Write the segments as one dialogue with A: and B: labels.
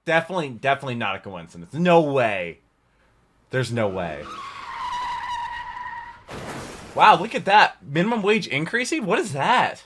A: Definitely not a coincidence. No way. There's no way. Wow, look at that. Minimum wage increasing? What is that?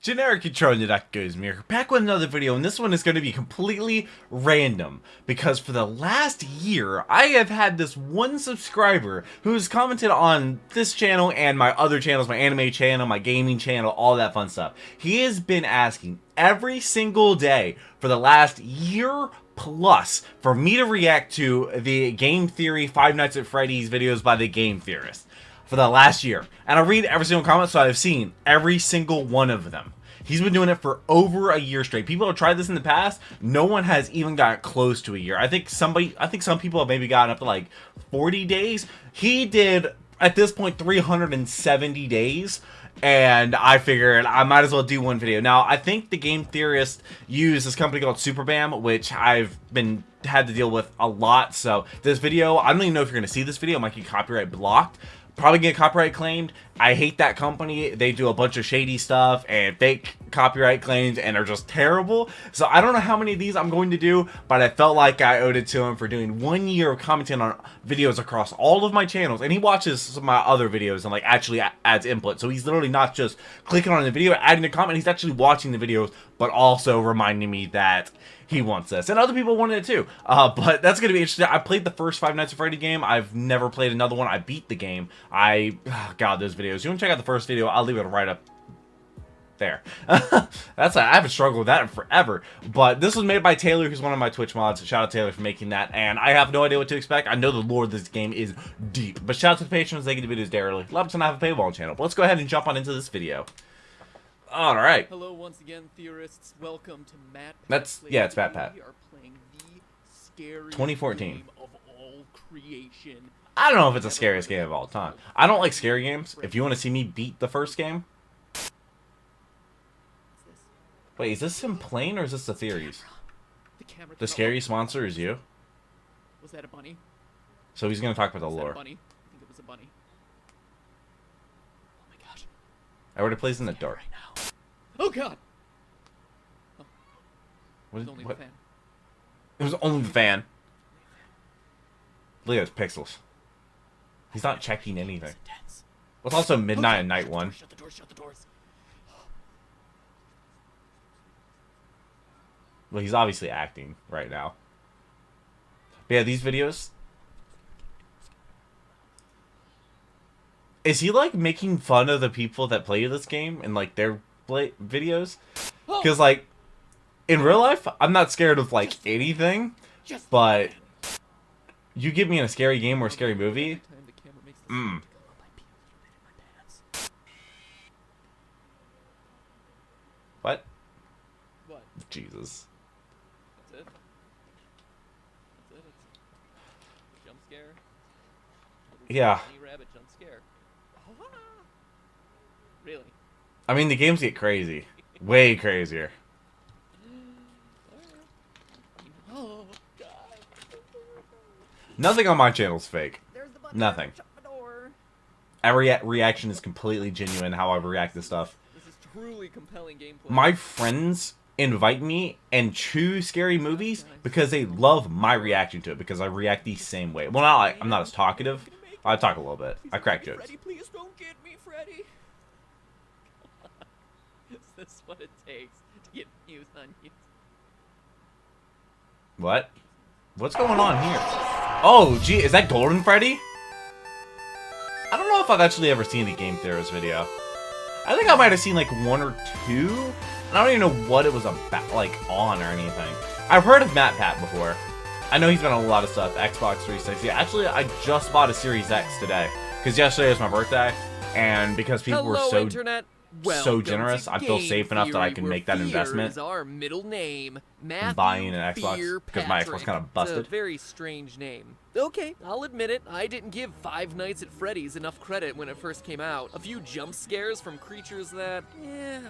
A: Generic control the duck goes mirror. Back with another video, and this one is going to be completely random. Because for the last year, I have had this one subscriber who's commented on this channel and my other channels, my anime channel, my gaming channel, all that fun stuff. He has been asking every single day for the last year plus for me to react to the Game Theory Five Nights at Freddy's videos by the Game Theorist for the last year. And I read every single comment, so I've seen every single one of them. He's been doing it for over a year straight. People have tried this in the past. No one has even gotten close to a year. I think some people have maybe gotten up to like 40 days. He did, at this point, 370 days. And I figured I might as well do one video. Now, I think the Game Theorist used this company called Superbam, which I've had to deal with a lot. So this video, I don't even know if you're going to see this video. It might get copyright blocked. Probably get copyright claimed. I hate that company. They do a bunch of shady stuff and fake copyright claims and are just terrible. So I don't know how many of these I'm going to do, but I felt like I owed it to him for doing 1 year of commenting on videos across all of my channels. And he watches some of my other videos and like actually adds input. So he's literally not just clicking on the video, adding a comment. He's actually watching the videos, but also reminding me that he wants this. And other people wanted it too. But that's going to be interesting. I played the first Five Nights at Freddy game. I've never played another one. I beat the game. God, those videos. You want to check out the first video? I'll leave it right up there. I haven't struggled with that in forever. But this was made by Taylor, who's one of my Twitch mods. Shout out to Taylor for making that. And I have no idea what to expect. I know the lore of this game is deep. But shout out to the patrons. They get the videos daily. Love to not have a paywall channel. But let's go ahead and jump on into this video. All right.
B: Hello once again, theorists. Welcome to Matt.
A: It's Matt Pat.
B: We are playing the scariest
A: 2014
B: game of all creation.
A: I don't know if it's the scariest game of all time. I don't like scary games. If you want to see me beat the first game. Wait, is this him playing or is this the theories? The scariest monster is you?
B: Was that a bunny?
A: So he's going to talk about the
B: Was that
A: lore.
B: a bunny? I think it was a bunny. Oh my gosh.
A: Everybody plays in the dark.
B: Right now. Oh god! Oh.
A: What?
B: It was only the fan.
A: It was only the fan. Look at those pixels. He's not checking anything. Well, it's also midnight and night one.
B: Shut the doors, shut the doors.
A: Well, he's obviously acting right now. But yeah, these videos. Is he like making fun of the people that play this game and like their videos? Because like in real life, I'm not scared of like anything, but you give me in a scary game or a scary movie. What?
B: What?
A: Jesus.
B: That's it. That's it. It's jump scare.
A: Yeah.
B: Bunny rabbit jump scare. Really?
A: I mean, the games get crazy. Way crazier.
B: Oh, God.
A: Nothing on my channel is fake.
B: There's the bunny
A: Nothing.
B: rabbit, shut the door.
A: Every reaction is completely genuine how I react to stuff.
B: This is truly compelling gameplay.
A: My friends invite me and choose scary movies because they love my reaction to it because I react the same way. Well, I'm not as talkative. I talk a little bit. I crack jokes.
B: Freddy, please don't get me, Freddy. Is this what it takes to get views on YouTube?
A: What? What's going on here? Oh, gee, is that Golden Freddy? I don't know if I've actually ever seen the Game Theorist video. I think I might have seen like one or two. And I don't even know what it was about, like on or anything. I've heard of Matt Pat before. I know he's been on a lot of stuff. Xbox 360. Actually, I just bought a Series X today because yesterday was my birthday, and because people were so
B: Internet.
A: so generous, I feel safe enough that I can make that investment.
B: Our middle name, Matthew
A: Buying an Xbox because my Xbox kind of busted.
B: It's a very strange name. Okay, I'll admit it. I didn't give Five Nights at Freddy's enough credit when it first came out. A few jump scares from creatures that,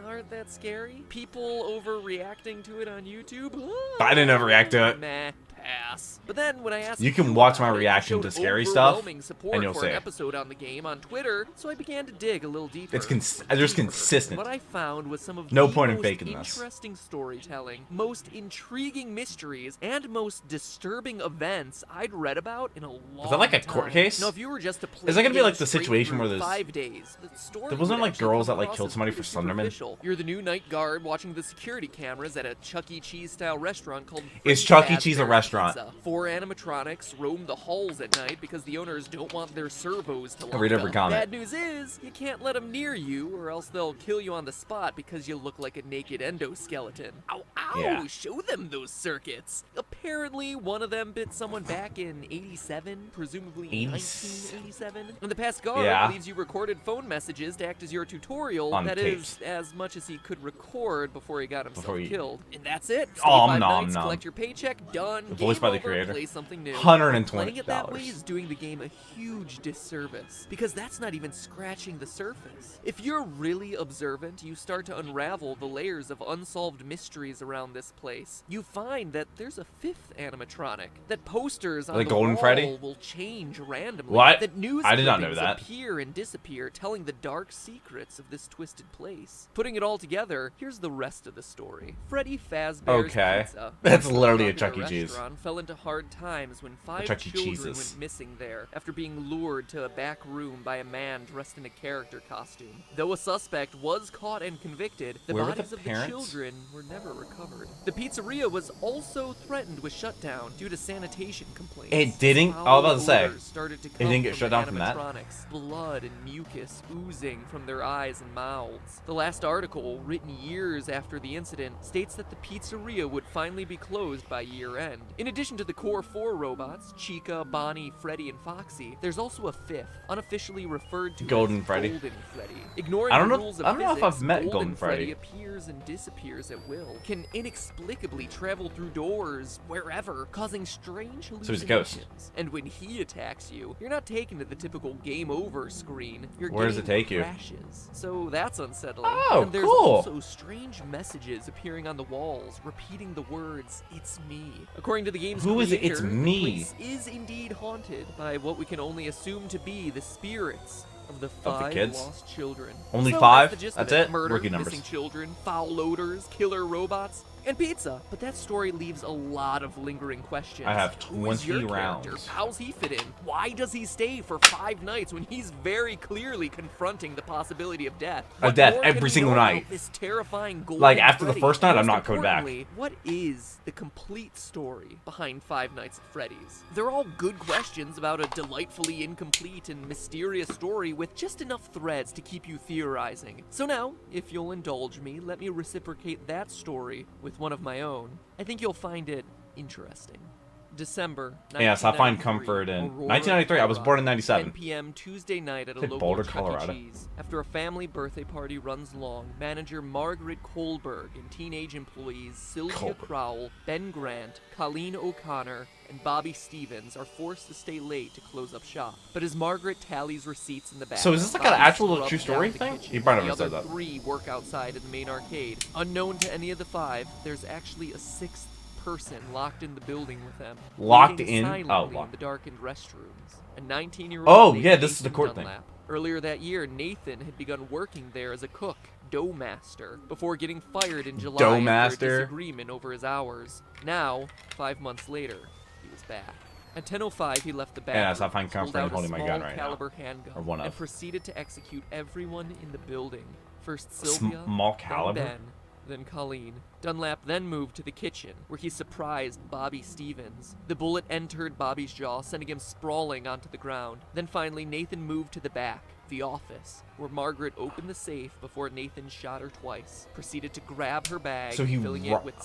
B: aren't that scary. People overreacting to it on YouTube.
A: I didn't overreact to it.
B: Meh, pass. But then when I asked
A: You can watch my
B: about it, he
A: reaction
B: showed
A: to scary stuff,
B: overwhelming support
A: and you'll
B: for
A: see
B: an
A: it.
B: episode on the game on Twitter, so I began to dig a little deeper.
A: There's consistent.
B: What I found was some of
A: No
B: the
A: point in
B: most
A: faking this.
B: interesting storytelling, most intriguing mysteries, and most disturbing events I'd read about in a long time.
A: Is that like a court case?
B: No, if you were just to play
A: Is that gonna be
B: the
A: like
B: game
A: the
B: straight
A: situation
B: through
A: where there's
B: 5 days, the story
A: there wasn't
B: would
A: like
B: actually
A: girls
B: come
A: that like
B: across
A: killed
B: as
A: somebody
B: pretty
A: for Slenderman?
B: superficial. You're the new night guard watching the security cameras at a Chuck E. Cheese style restaurant called
A: Is
B: Freddy
A: Chuck E. Cheese a
B: Fazbear's
A: restaurant?
B: Pizza. 4 animatronics roam the halls at night because the owners don't want their servos to lock
A: read every
B: up.
A: comment.
B: Bad news is, you can't let them near you or else they'll kill you on the spot because you look like a naked endoskeleton. Ow, ow!
A: Yeah.
B: Show them those circuits. Apparently, one of them bit someone back in 87, presumably 1987. And the past guard
A: Yeah.
B: leaves you recorded phone messages to act as your tutorial.
A: On
B: That
A: tapes.
B: is as much as he could record before he got himself
A: Before he-
B: killed. And that's it. Stay
A: Om
B: 5
A: nom
B: nights,
A: nom.
B: collect your paycheck, done.
A: Voiced
B: Game
A: by the
B: over,
A: creator.
B: Play something new.
A: $120.
B: Playing it that way is doing the game a huge disservice because that's not even scratching the surface. If you're really observant, you start to unravel the layers of unsolved mysteries around this place. You find that there's a 5th animatronic, that posters on
A: The
B: the
A: Golden
B: wall
A: Freddy?
B: will change randomly,
A: What?
B: that news
A: I did not know
B: clippings
A: that.
B: appear and disappear, telling the dark secrets of this twisted place. Putting it all together, here's the rest of the story. Freddy Fazbear's
A: Okay.
B: Pizza,
A: That's literally a
B: popular
A: Chuck E. Cheese.
B: restaurant, fell into hard times when 5
A: Chuck E.
B: children
A: Cheeses.
B: went missing there after being lured to a back room by a man dressed in a character costume. Though a suspect was caught and convicted, the
A: Where were
B: bodies
A: the
B: of
A: parents?
B: the children were never recovered. The pizzeria was also threatened with shutdown due to sanitation complaints.
A: It didn't?
B: Foul
A: I was about to say,
B: odors started to
A: it
B: come
A: didn't get
B: from
A: shut
B: the
A: down from that?
B: animatronics, blood and mucus oozing from their eyes and mouths. The last article, written years after the incident, states that the pizzeria would finally be closed by year end. In addition to the core 4 robots, Chica, Bonnie, Freddy, and Foxy, there's also a 5th, unofficially referred to
A: Golden
B: as
A: Freddy.
B: Golden Freddy. Ignoring
A: I don't
B: the
A: know-
B: rules of
A: I don't know if
B: physics,
A: I've met
B: Golden
A: Golden
B: Freddy
A: Freddy.
B: appears and disappears at will, can inexplicably travel through doors, wherever, causing strange hallucinations.
A: So he's a ghost.
B: And when he attacks you, you're not taken to the typical game over screen. Your
A: Where does
B: game
A: it take you?
B: crashes. So that's unsettling.
A: Oh,
B: and there's
A: cool.
B: also strange messages appearing on the walls, repeating the words, "It's me." According to the game's
A: Who is it?
B: creator,
A: It's
B: the
A: me.
B: place is indeed haunted by what we can only assume to be the spirits of the 5
A: kids?
B: lost children.
A: Only
B: So
A: 5?
B: That's, the gist
A: That's
B: of
A: it?
B: Murder,
A: Rookie numbers.
B: missing children, foul odors, killer robots, and pizza. But that story leaves a lot of lingering questions.
A: I have
B: Who is your
A: 20
B: character?
A: rounds.
B: How's he fit in? Why does he stay for 5 nights when he's very clearly confronting the possibility of death? What
A: death
B: more can
A: every
B: we
A: single
B: know about
A: night.
B: This terrifying Golden
A: Like, after the
B: Freddy?
A: first night,
B: And
A: I'm
B: most
A: not coming back.
B: importantly, what is the complete story behind 5 Nights at Freddy's? They're all good questions about a delightfully incomplete and mysterious story with just enough threads to keep you theorizing. So now, if you'll indulge me, let me reciprocate that story with one of my own. I think you'll find it interesting. December 1993.
A: Yes, I find comfort in
B: Aurora,
A: 1993. I was born in
B: Colorado.
A: 97.
B: 10 p.m. Tuesday night at a
A: Say
B: local
A: Boulder,
B: Chuck E.
A: Colorado.
B: Cheese. After a family birthday party runs long, manager Margaret Kohlberg and teenage employees Sylvia
A: Kohlberg.
B: Crowell, Ben Grant, Colleen O'Connor, and Bobby Stevens are forced to stay late to close up shop. But as Margaret tallies receipts in the back,
A: So is this like an
B: Bobby
A: actual
B: scrubs
A: true
B: down
A: story
B: the
A: thing?
B: kitchen.
A: You probably
B: The
A: never said
B: other
A: that.
B: 3 work outside in the main arcade. Unknown to any of the 5, there's actually a 6th person locked in the building with them.
A: Locked
B: waiting
A: in?
B: silently
A: Oh,
B: in
A: locked.
B: the darkened restrooms. A 19-year-old
A: Oh,
B: named
A: yeah, this is the
B: Nathan
A: court thing.
B: Dunlap. Earlier that year, Nathan had begun working there as a cook, dough master, before getting fired in July
A: Dough
B: after a
A: master?
B: disagreement over his hours. Now, 5 months later, he was back. At 10:05, he left the bathroom,
A: Yes, I find
B: pulled
A: comfort in
B: out a
A: holding my gun right now.
B: small-caliber handgun,
A: Or one
B: and
A: of.
B: proceeded to execute everyone in the building. First Sylvia,
A: Small
B: then
A: caliber?
B: Ben, then Colleen. Dunlap then moved to the kitchen, where he surprised Bobby Stevens. The bullet entered Bobby's jaw, sending him sprawling onto the ground. Then finally, Nathan moved to the back, the office, where Margaret opened the safe before Nathan shot her twice, proceeded to grab her bag,
A: So he
B: filling
A: ro-
B: it with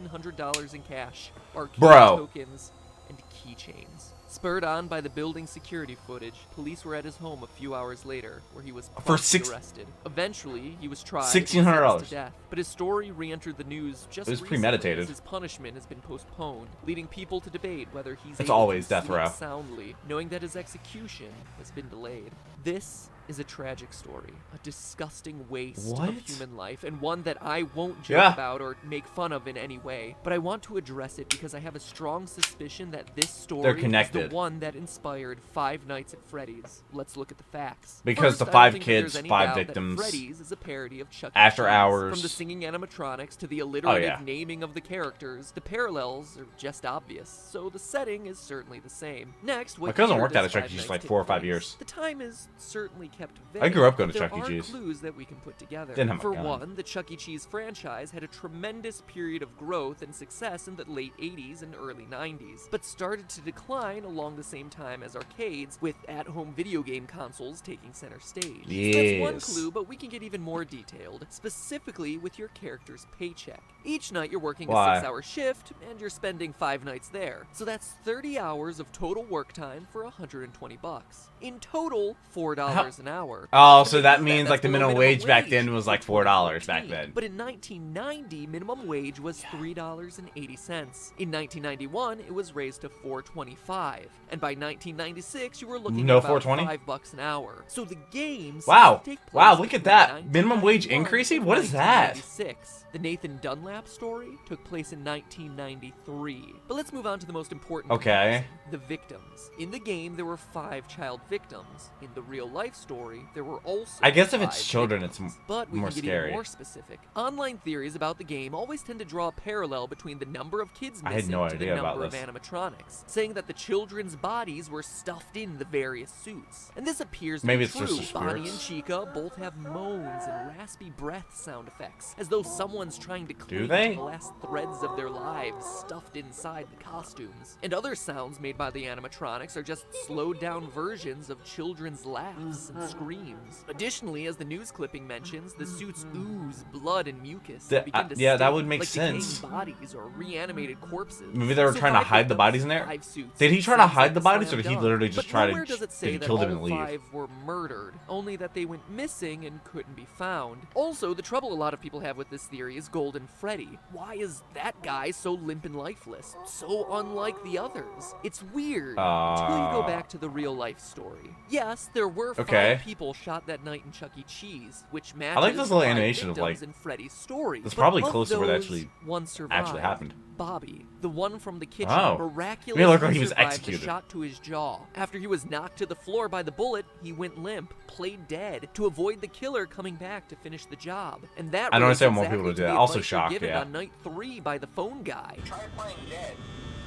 B: $1,600 in cash, arcade
A: Bro.
B: tokens, and keychains. Spurred on by the building security footage, police were at his home a few hours later, where he was promptly arrested. Eventually, he was tried and
A: $1,600.
B: sentenced to death, but his story re-entered the news just
A: It was
B: recently
A: premeditated.
B: as his punishment has been postponed, leading people to debate whether he's
A: It's
B: able
A: always
B: to
A: death
B: sleep
A: row.
B: soundly, knowing that his execution has been delayed. This is a tragic story, a disgusting waste
A: What?
B: of human life, and one that I won't joke
A: Yeah.
B: about or make fun of in any way. But I want to address it because I have a strong suspicion that this story
A: They're
B: is
A: connected.
B: the one that inspired Five Nights at Freddy's. Let's look at the facts.
A: Because
B: First,
A: the
B: I don't
A: 5
B: think that there's
A: kids,
B: any
A: 5
B: doubt that
A: victims,
B: Freddy's is a parody of Chuck E.
A: After
B: Cheese.
A: Hours.
B: From the singing animatronics to the alliterative
A: yeah.
B: naming of the characters, the parallels are just obvious, so the setting is certainly the same. Next, what
A: My cousin
B: year
A: worked at
B: does
A: a Chuck E.
B: Five
A: Cheese
B: Nights
A: for like
B: take
A: 4 or 5
B: place?
A: years.
B: The time is certainly kept vague.
A: I grew up going to
B: but
A: Chuck E.
B: there
A: Cheese.
B: are clues that we can put together.
A: Didn't have a
B: For
A: gun.
B: one, the Chuck E. Cheese franchise had a tremendous period of growth and success in the late 80s and early 90s, but started to decline along the same time as arcades, with at-home video game consoles taking center stage. So that's one
A: Yes.
B: clue, but we can get even more detailed, specifically with your character's paycheck. Each night you're working
A: Why?
B: a 6-hour shift, and you're spending 5 nights there. So that's 30 hours of total work time for $120. In total, $4 an hour.
A: Oh,
B: To
A: so
B: be
A: that
B: fair,
A: means
B: that's
A: like the
B: below
A: minimum wage back then was like $4 back
B: 2014.
A: then.
B: But in 1990, minimum wage was $3.80. In 1991, it was raised to $4.25, and by 1996, you were looking
A: No
B: at about
A: $4.20?
B: $5 an hour. So the game
A: Wow.
B: seems to take place
A: Wow, look at
B: between
A: that. Minimum wage
B: 1991
A: increasing?
B: and
A: What is that?
B: 1996. The Nathan Dunlap story took place in 1993. But let's move on to the most important
A: Okay.
B: comparison, the victims. In the game, there were 5 child victims. In the real-life story, there were also
A: I guess if it's
B: 5
A: children,
B: victims.
A: it's
B: But we
A: more
B: can get
A: scary.
B: even more specific. Online theories about the game always tend to draw a parallel between the number of kids
A: I
B: missing
A: had no
B: to the
A: idea about
B: number of
A: this.
B: animatronics, saying that the children's bodies were stuffed in the various suits. And this appears to
A: Maybe
B: be
A: it's
B: true.
A: just the
B: Bonnie and
A: spirits.
B: Chica both have moans and raspy breath sound effects, as though someone's trying to cling
A: they?
B: to the last threads of their lives stuffed inside the costumes. And other sounds made by the animatronics are just slowed down versions of children's laughs and screams. Additionally, as the news clipping mentions, the suits ooze blood and mucus and begin to
A: yeah, that
B: stink
A: would make
B: like decaying
A: sense.
B: bodies or reanimated corpses.
A: Maybe they were
B: So
A: trying to
B: 5
A: hide the
B: victims,
A: bodies in there?
B: 5 suits,
A: Did he try to
B: seems
A: hide
B: like
A: the
B: a
A: bodies,
B: slam
A: or did he
B: dunk.
A: literally just
B: But
A: try to
B: nowhere does it say
A: did he
B: that
A: kill them
B: all
A: and leave?
B: 5 were murdered, only that they went missing and couldn't be found. Also, the trouble a lot of people have with this theory is Golden Freddy. Why is that guy so limp and lifeless? So unlike the others. It's weird until you go back to the real life story. Yes, there were 5
A: Okay.
B: people shot that night in Chuck E. Cheese, which
A: I
B: matches
A: like this
B: the
A: little
B: 5
A: animation of,
B: victims
A: like,
B: in Freddy's story.
A: that's
B: But
A: probably
B: of
A: close to where that
B: those, one survived.
A: actually happened.
B: Bobby, the one from the kitchen,
A: Oh.
B: miraculously
A: It looked like he was
B: survived
A: executed.
B: the shot to his jaw. After he was knocked to the floor by the bullet, he went limp, played dead, to avoid the killer coming back to finish the job. And that
A: I don't
B: relates
A: understand why
B: exactly
A: people
B: to
A: do that.
B: the
A: Also
B: advice
A: shocked,
B: given
A: yeah.
B: on night 3 by the phone guy.
C: Try playing dead.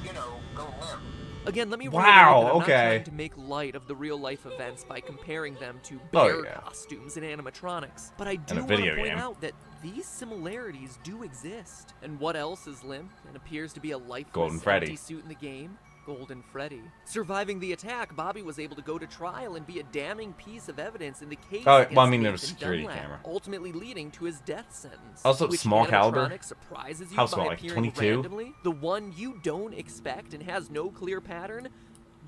C: You know, go limp.
B: Again, let me
A: Wow,
B: reiterate that I'm not
A: okay.
B: trying to make light of the real-life events by comparing them to
A: Oh,
B: bear
A: yeah.
B: costumes and animatronics, but I do
A: a
B: want to
A: video
B: point
A: game.
B: out that these similarities do exist. And what else is limp and appears to be a lifeless
A: Golden Freddy.
B: empty suit in the game? Golden Freddy. Surviving the attack, Bobby was able to go to trial and be a damning piece of evidence in the case
A: Oh,
B: against
A: well, I mean, there was
B: Nathan
A: security
B: Dunlap,
A: camera.
B: ultimately leading to his death sentence.
A: Also,
B: Which
A: small caliber?
B: animatronic surprises you
A: How
B: by
A: small, like
B: appearing
A: 22?
B: randomly? The one you don't expect and has no clear pattern?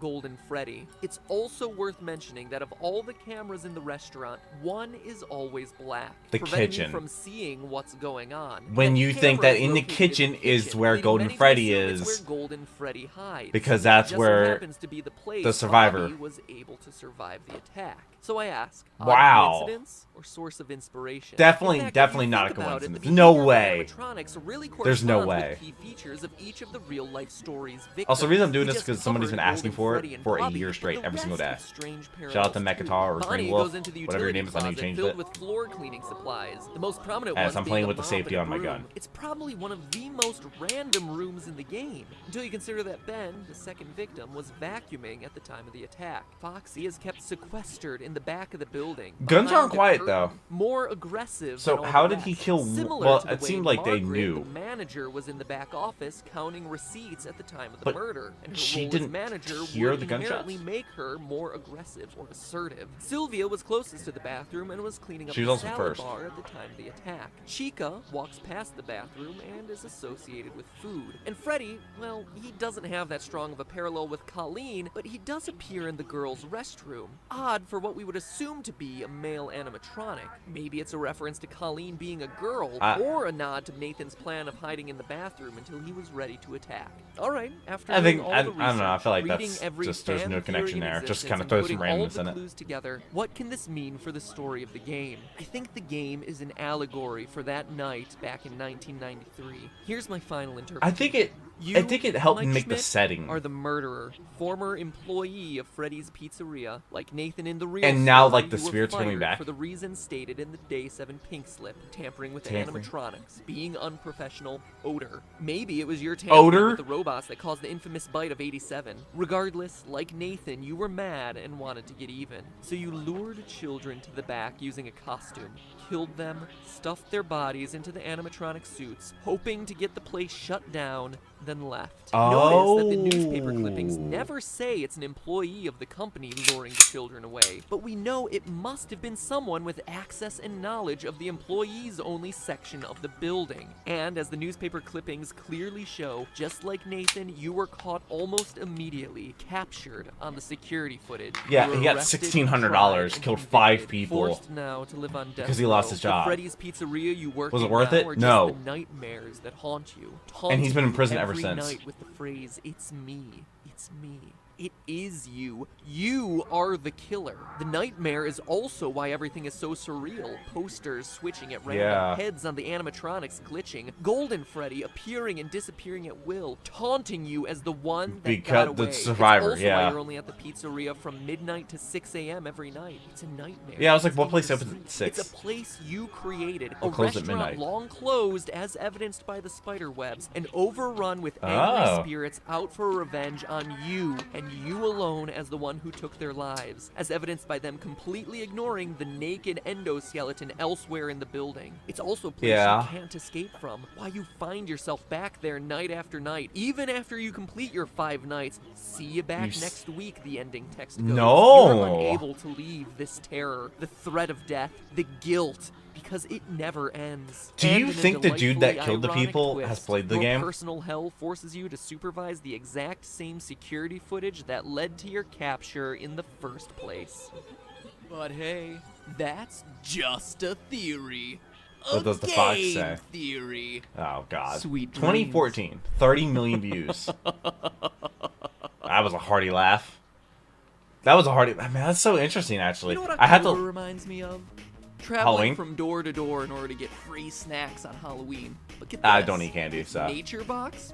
B: Golden Freddy. It's also worth mentioning that of all the cameras in the restaurant, one is always black,
A: The
B: preventing
A: kitchen.
B: you from seeing what's going on.
A: When
B: That
A: you
B: camera
A: think that
B: is
A: in the
B: located
A: kitchen is where
B: leading
A: Golden
B: many to
A: Freddy
B: assume it's
A: is,
B: where Golden Freddy hides.
A: because that's
B: Just so
A: where
B: happens to be the place
A: the survivor-
B: Bobby was able to survive the attack. So I ask, odd
A: Wow.
B: coincidence or source of inspiration?
A: Definitely-
B: In fact, if
A: definitely
B: you
A: not
B: think
A: a
B: about it, the
A: coincidence. No
B: behavior of
A: way.
B: animatronics really
A: There's no
B: corresponds
A: way.
B: with key features of each of the real-life stories' victims.
A: Also, the reason I'm doing
B: We
A: this is
B: just
A: because somebody's been
B: covered
A: asking
B: Golden
A: for
B: Freddy
A: it
B: and
A: for a
B: Bobby,
A: year
B: but
A: straight,
B: the
A: every single
B: rest
A: day.
B: have strange
A: Shout out to
B: parallels, too.
A: Mekatar or
B: Bonnie
A: Green Wolf,
B: goes into the
A: whatever your
B: utility
A: name is, I know you
B: closet
A: changed
B: filled
A: it.
B: with floor cleaning supplies. The most prominent
A: As
B: ones
A: I'm
B: being
A: playing
B: a
A: with the
B: mop
A: safety
B: and a
A: on my
B: broom.
A: gun.
B: It's probably one of the most random rooms in the game, until you consider that Ben, the second victim, was vacuuming at the time of the attack. Foxy is kept sequestered in the back of the building.
A: Guns
B: behind
A: aren't
B: a
A: got quiet,
B: curtain,
A: though.
B: More aggressive.
A: So
B: than all
A: how
B: the
A: did he
B: rest.
A: kill-
B: Similar
A: well,
B: to the
A: it
B: way
A: seemed like they
B: Margaret,
A: knew.
B: The manager was in the back office counting receipts at the time of the
A: But
B: murder, and her
A: she
B: role as
A: didn't
B: manager
A: hear
B: would
A: the gunshots?
B: inherently make her more aggressive or assertive. Sylvia was closest to the bathroom and was cleaning up
A: She was
B: the
A: also
B: salad
A: first.
B: bar at the time of the attack. Chica walks past the bathroom and is associated with food. And Freddy, well, he doesn't have that strong of a parallel with Colleen, but he does appear in the girls' restroom. Odd for what we would assume to be a male animatronic. Maybe it's a reference to Colleen being a girl, or a nod to Nathan's plan of hiding in the bathroom until he was ready to attack. All right, after
A: I
B: doing
A: think-
B: all
A: I
B: the
A: don't know, I
B: research,
A: feel like
B: reading
A: that's-
B: every
A: just there's
B: fan
A: no
B: theory
A: connection
B: in
A: there.
B: existence
A: Just kind of
B: and
A: throw
B: putting
A: some
B: all
A: randomness
B: the
A: in it.
B: clues together. What can this mean for the story of the game? I think the game is an allegory for that night back in 1993. Here's my final interpretation.
A: I think it helped
B: Mike
A: make the
B: Schmidt,
A: setting.
B: are the murderer, former employee of Freddy's Pizzeria. Like Nathan in the real
A: And now,
B: story,
A: like, the
B: you were
A: spirits coming
B: fired
A: back.
B: for the reasons stated in the Day 7 pink slip: tampering with the
A: Tampering.
B: animatronics, being unprofessional, odor. Maybe it was your tampering
A: Odor?
B: with the robots that caused the infamous bite of 87. Regardless, like Nathan, you were mad and wanted to get even. So you lured children to the back using a costume, killed them, stuffed their bodies into the animatronic suits, hoping to get the place shut down, then left. Notice that the newspaper clippings never say it's an employee of the company luring the children away, but we know it must have been someone with access and knowledge of the employees-only section of the building. And as the newspaper clippings clearly show, just like Nathan, you were caught almost immediately, captured on the security footage.
A: Yeah,
B: You were
A: he got
B: arrested,
A: $1,600,
B: tried, and
A: killed 5
B: convicted,
A: people.
B: Forced now to live on death
A: because he lost his
B: row.
A: job.
B: The Freddy's Pizzeria you work
A: Was it
B: in
A: worth
B: now
A: it?
B: are just
A: No.
B: the nightmares that haunt you.
A: And he's been in
B: Taunting
A: prison
B: you
A: ever
B: every
A: since.
B: night with the phrase, "It's me, it's me." It is you. You are the killer. The nightmare is also why everything is so surreal. Posters switching at random,
A: Yeah.
B: heads on the animatronics glitching, Golden Freddy appearing and disappearing at will, taunting you as the one that
A: Because
B: got
A: the
B: away.
A: survivor,
B: It's also
A: yeah.
B: why you're only at the pizzeria from midnight to 6 a.m. every night. It's a nightmare.
A: Yeah, I was like,
B: It's
A: what place
B: endless
A: opens at
B: sleep.
A: 6?
B: It's a place you created.
A: We're
B: A
A: closed at
B: restaurant
A: midnight.
B: long closed, as evidenced by the spider webs, and overrun with
A: Oh.
B: angry spirits out for revenge on you, and you alone as the one who took their lives, as evidenced by them completely ignoring the naked endoskeleton elsewhere in the building. It's also a place
A: Yeah.
B: you can't escape from, why you find yourself back there night after night, even after you complete your 5 nights. See you back next week, the ending text goes.
A: No.
B: You're unable to leave this terror, the threat of death, the guilt, because it never ends.
A: Do
B: And
A: you
B: in a
A: think the dude that
B: delightfully
A: killed the
B: ironic
A: people
B: twist,
A: has played the
B: your
A: game?
B: personal hell forces you to supervise the exact same security footage that led to your capture in the first place. But hey, that's just a theory.
A: What does the fox say?
B: Theory.
A: Oh, God.
B: Sweet
A: 2014, 30 million views. That was a hearty laugh. That was a hearty... I mean, that's so interesting, actually.
B: You know what
A: I had
B: October
A: to...
B: reminds me of? Traveling
A: Halloween?
B: from door to door in order to get free snacks on Halloween. But get
A: I
B: this,
A: don't eat candy, so...
B: Nature Box?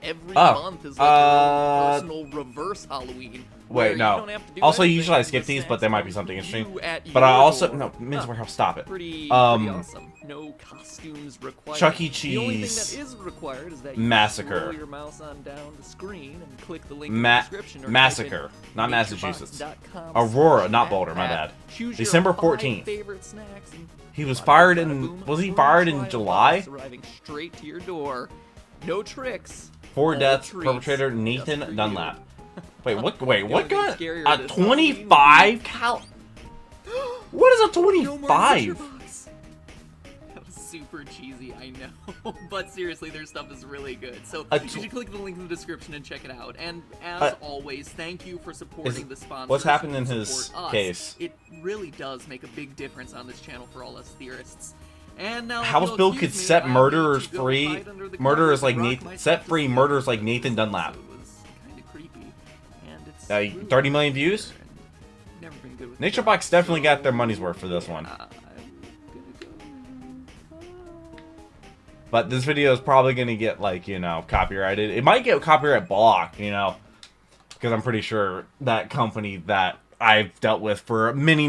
B: Every
A: Oh,
B: month is like your own personal reverse Halloween. where
A: Wait,
B: you
A: no.
B: don't have to do
A: Also,
B: anything,
A: usually I
B: the
A: skip these,
B: snacks
A: but there might be
B: come
A: something
B: to
A: interesting.
B: you at
A: But I
B: your
A: also...
B: door.
A: No, Men's
B: Huh.
A: Warehouse, stop it.
B: Pretty
A: Um,
B: awesome. No costumes required.
A: Chuck E.
B: The only thing
A: Cheese.
B: that is required is that you
A: Massacre.
B: scroll your mouse on down the screen and click the link
A: Ma-
B: in the description. Or
A: Massacre,
B: type in
A: not Massachusetts.
B: naturebox.com
A: Aurora, not
B: /
A: Boulder, my
B: map.
A: bad.
B: Choose
A: December
B: your 5
A: 14th.
B: favorite snacks and
A: He was
B: bada
A: fired
B: bada
A: in...
B: boom,
A: Was he
B: free
A: fired in
B: trial
A: July?
B: box arriving straight to your door. No tricks.
A: 4
B: all
A: deaths,
B: treats,
A: perpetrator
B: just
A: Nathan
B: for you.
A: Dunlap. Wait, what? Wait, what
B: Nothing
A: gun?
B: scarier
A: A
B: this
A: 25 cal? What is a
B: No more
A: 25?
B: Nature Box. That was super cheesy, I know. But seriously, their stuff is really good. So
A: A
B: you should click the link in the description and check it out. And as
A: Uh,
B: always, thank you for supporting the sponsors.
A: what's happened
B: who
A: in his
B: support us.
A: case?
B: It really does make a big difference on this channel for all us theorists. And now, if
A: House
B: you'll
A: bill
B: excuse
A: could
B: me,
A: set
B: I need
A: murderers
B: to go
A: free.
B: hide under the
A: Murderers
B: covers
A: like
B: and rock
A: Nathan.
B: myself
A: Set
B: to
A: free
B: sleep.
A: murderers like Nathan Dunlap.
B: So it was kind of creepy. And it's
A: 30 million views?
B: never been good with
A: Nature
B: the
A: Box
B: dark,
A: definitely got their money's worth for this
B: yeah,
A: one.
B: I'm gonna go.
A: But this video is probably going to get, like, you know, copyrighted. It might get copyright blocked, you know. Because I'm pretty sure that company that I've dealt with for many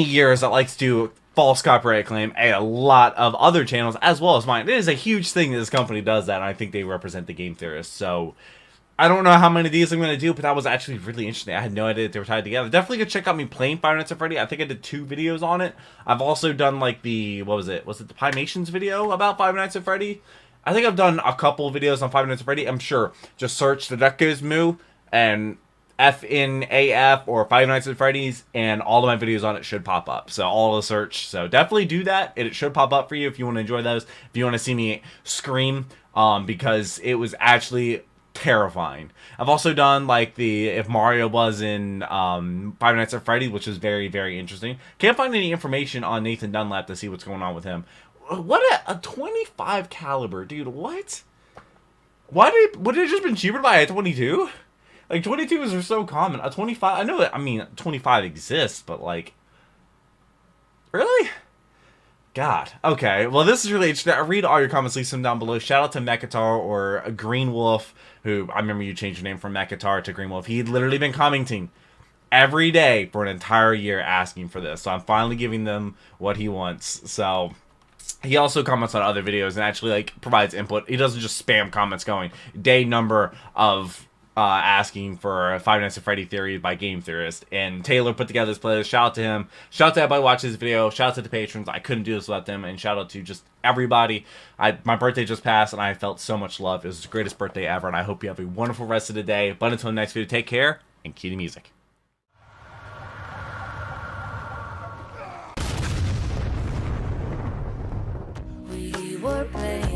A: years that likes to do false copyright claim a lot of other channels as well as mine. It is a huge thing that this company does that, and I think they represent the game theorists. So I don't know how many of these I'm going to do, but that was actually really interesting. I had no idea that they were tied together. Definitely go check out me playing Five Nights at Freddy. I think I did 2 videos on it. I've also done, like, the... What was it? Was it the Pimations video about Five Nights at Freddy? I think I've done a couple videos on Five Nights at Freddy. I'm sure. Just search The Duck Goes Moo and FNAF or Five Nights at Freddy's, and all of my videos on it should pop up. So all the search. So definitely do that. It should pop up for you if you want to enjoy those. If you want to see me scream, because it was actually terrifying. I've also done, like, the if Mario was in Five Nights at Freddy's, which is very interesting. Can't find any information on Nathan Dunlap to see what's going on with him. What a 25 caliber, dude. What? Would it have just been cheaper to buy a 22? Like 22s are so common. A 25, I know that, I mean, 25 exists, but like, really? God. Okay. Well, this is really interesting. I read all your comments. Leave them down below. Shout out to Mechatar or Green Wolf, who I remember you changed your name from Mechatar to Green Wolf. He'd literally been commenting every day for an entire year asking for this. So I'm finally giving them what he wants. So he also comments on other videos and actually like provides input. He doesn't just spam comments going day number of asking for Five Nights at Freddy theories by Game Theorist, and Taylor put together this playlist. Shout out to him. Shout out to everybody watching this video. Shout out to the patrons. I couldn't do this without them, and shout out to just everybody. My birthday just passed, and I felt so much love. It was the greatest birthday ever, and I hope you have a wonderful rest of the day. But until the next video, take care and cue the music.
D: We were playing